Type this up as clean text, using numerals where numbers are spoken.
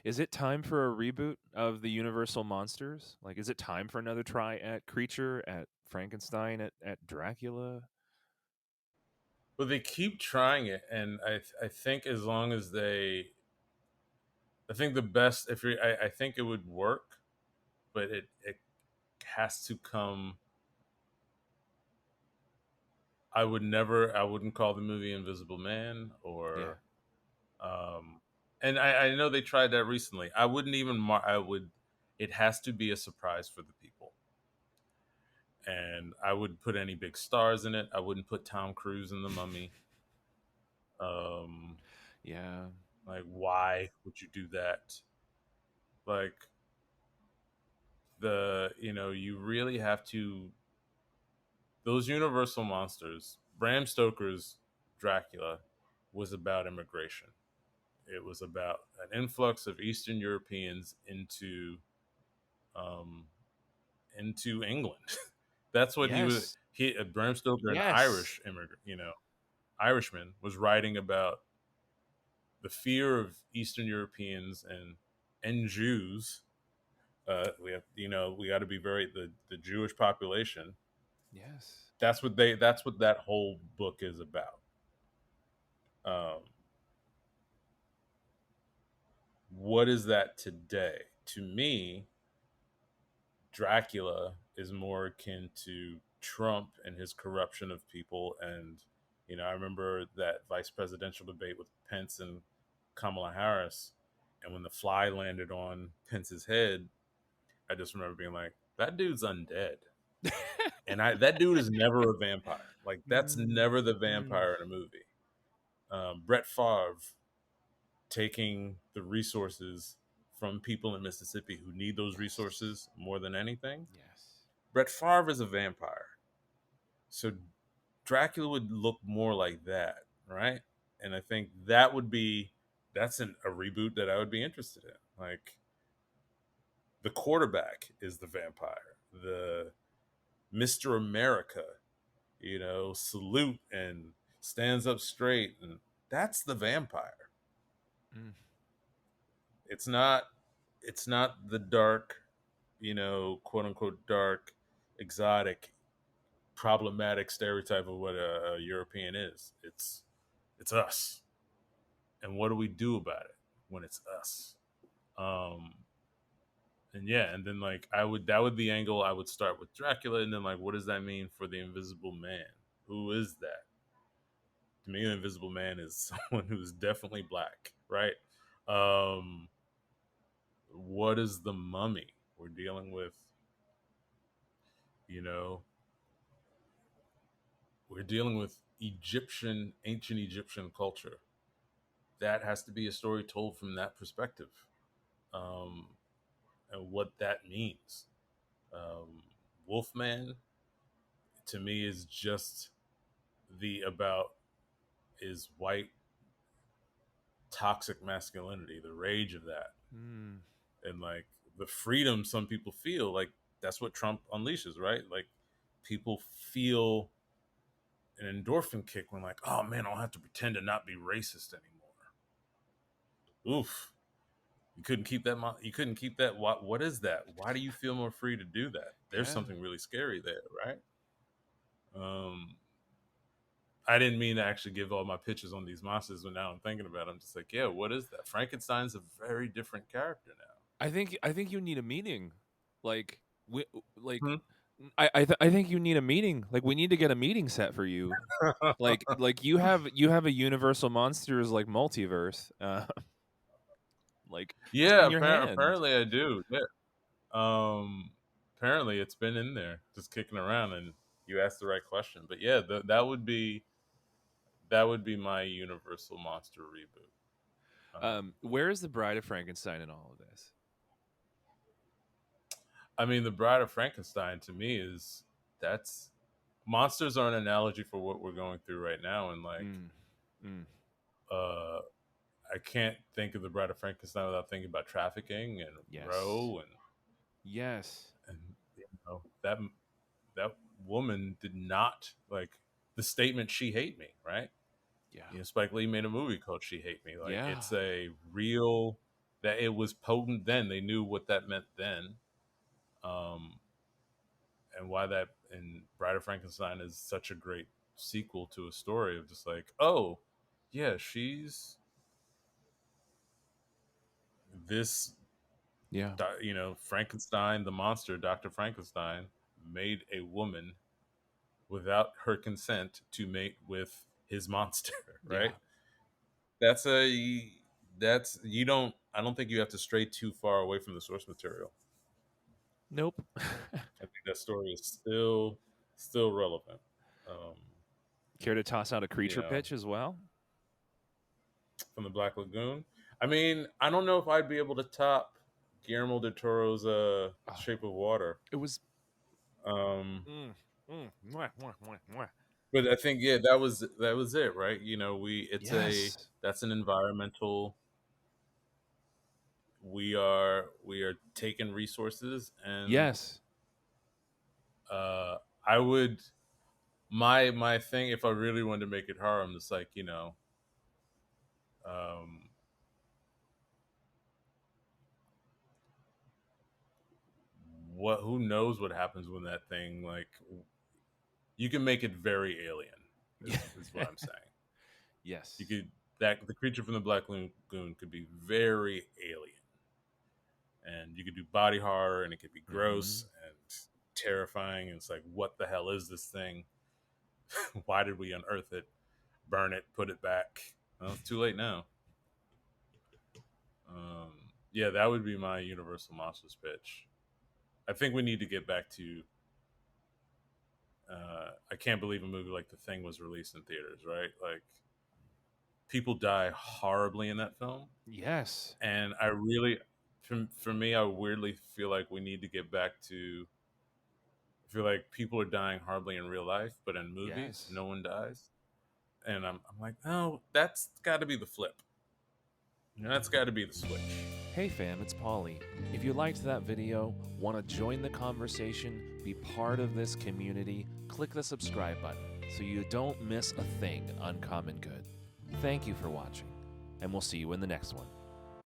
Is it time for a reboot of the Universal monsters? Like, is it time for another try at Creature, at Frankenstein, at Dracula? But they keep trying it, and I think as long as I think the best if you I think it would work, but it has to come. I wouldn't call the movie Invisible Man Yeah. or um and I know they tried that recently. I wouldn't even I would it has to be a surprise for the people. And I wouldn't put any big stars in it. I wouldn't put Tom Cruise in The Mummy. Um Yeah. like why would you do that? Like you really have to those universal monsters. Bram Stoker's Dracula was about immigration. It was about an influx of Eastern Europeans um, into England. That's what he was. Yes. He Bram Stoker, an Yes. Irish immigrant, Irishman, was writing about the fear of Eastern Europeans and Jews. We got to be very the Jewish population. Yes. That's what that whole book is about. Um, what is that today? To me, Dracula is more akin to Trump and his corruption of people. And, I remember that vice presidential debate with Pence and Kamala Harris. And when the fly landed on Pence's head, I just remember being like, that dude's undead. And that dude is never a vampire. Like, that's Mm, never the mm. vampire in a movie. Brett Favre taking the resources from people in Mississippi who need those Yes. resources more than anything. Yes. Brett Favre is a vampire. So Dracula would look more like that, right? And I think that's a reboot that I would be interested in. Like the quarterback is the vampire, the Mr. America, salute and stands up straight, and that's the vampire. Mm. It's not the dark, quote unquote dark, exotic, problematic stereotype of what a European is. It's us, and what do we do about it when it's us? Um, and yeah, and then like that would be the angle I would start with Dracula, and then like what does that mean for the Invisible Man? Who is that? To me, the Invisible Man is someone who's definitely black, right? Um, what is the Mummy? We're dealing with, you know, we're dealing with ancient Egyptian culture. That has to be a story told from that perspective, um, and what that means. Um, Wolfman to me is just the about is white toxic masculinity, the rage of that, Mm. and like the freedom some people feel. Like that's what Trump unleashes, right? Like people feel an endorphin kick when like, oh man, I don't have to pretend to not be racist anymore. Oof. You couldn't keep that. You couldn't keep that. What is that? Why do you feel more free to do that? There's Yeah. something really scary there, right? Um, I didn't mean to actually give all my pitches on these monsters, but now I'm thinking about it, I'm just like, yeah, what is that? Frankenstein's a very different character I think you need a meeting. Like we like now. I think you need a meeting. Like we need to get a meeting set for you. Like you have a Universal Monsters like multiverse like just Yeah, in your hand. apparently I do. Yeah. Um, apparently it's been in there, just kicking around, and you asked the right question. But yeah, that would be my Universal Monster reboot. Where is the Bride of Frankenstein in all of this? I mean, the Bride of Frankenstein to me is that's monsters are an analogy for what we're going through right now, and like, Mm. Mm. uh, I can't think of the Bride of Frankenstein without thinking about trafficking and Yes. Roe Yes. and that woman did not like the statement "She hate me," right? Yeah. Spike Lee made a movie called "She Hate Me." Like Yeah. it's a real. that it was potent then. They knew what that meant then, um, and why that and Bride of Frankenstein is such a great sequel to a story of just like, oh, yeah, she's this, Yeah. Frankenstein, the monster, Dr. Frankenstein, made a woman without her consent to mate with his monster, Yeah. right? That's a that's you don't I don't think you have to stray too far away from the source material. Nope. I think that story is still relevant. Um, Care to toss out a you creature know, pitch as well? from the Black Lagoon. I mean, I don't know if I'd be able to top Guillermo del Toro's Oh, Shape of Water. it was. Um, Mwah, mwah, mwah, mwah. but I think yeah, that was it, right? We it's a Yes. that's an environmental. We are taking resources, and Yes. uh, I would my thing if I really wanted to make it hard, I'm just like um, who knows what happens when that thing, like, you can make it very alien Yeah. is what I'm saying. You Yes. could that the creature from the Black Lagoon could be very alien, and you could do body horror, and it could be Hmm. gross and terrifying, and it's like, what the hell is this thing? Why did we unearth it, burn it, put it back? Well, it's too late now. um, yeah, that would be my Universal Monsters pitch. I think we need to get back to I can't believe a movie like The Thing was released in theaters, right? Like, people die horribly in that film, Yes. and I really, for me, I weirdly feel like we need to get back to. I feel like people are dying horribly in real life, but in movies, Yes. no one dies, and I'm like, no, that's got to be the flip. That's got to be the switch. Hey fam, it's Polly. If you liked that video, want to join the conversation, be part of this community, click the subscribe button so you don't miss a thing uncommon good. Thank you for watching, and we'll see you in the next one.